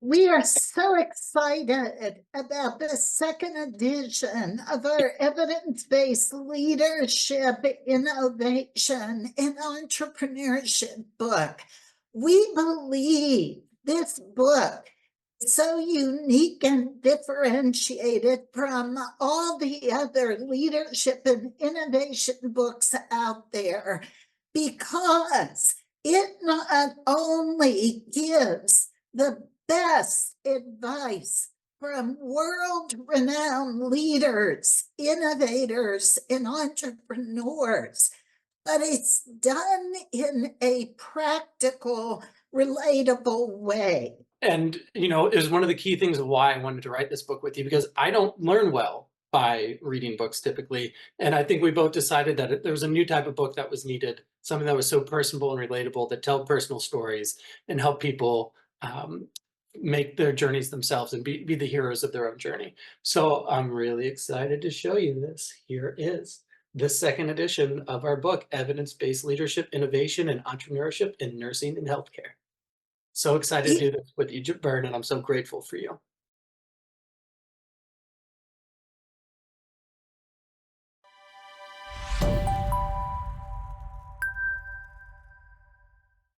We are so excited about the second edition of our evidence-based leadership, innovation, and entrepreneurship book. We believe this book is so unique and differentiated from all the other leadership and innovation books out there because it not only gives the best advice from world-renowned leaders, innovators, and entrepreneurs, but it's done in a practical, relatable way. And, it was one of the key things of why I wanted to write this book with you, because I don't learn well by reading books typically. And I think we both decided that there was a new type of book that was needed, something that was so personable and relatable, that tell personal stories and help people make their journeys themselves and be the heroes of their own journey. So I'm really excited to show you this. Here is the second edition of our book, Evidence-Based Leadership, Innovation, and Entrepreneurship in Nursing and Healthcare. So excited to do this with you, Bern, and I'm so grateful for you.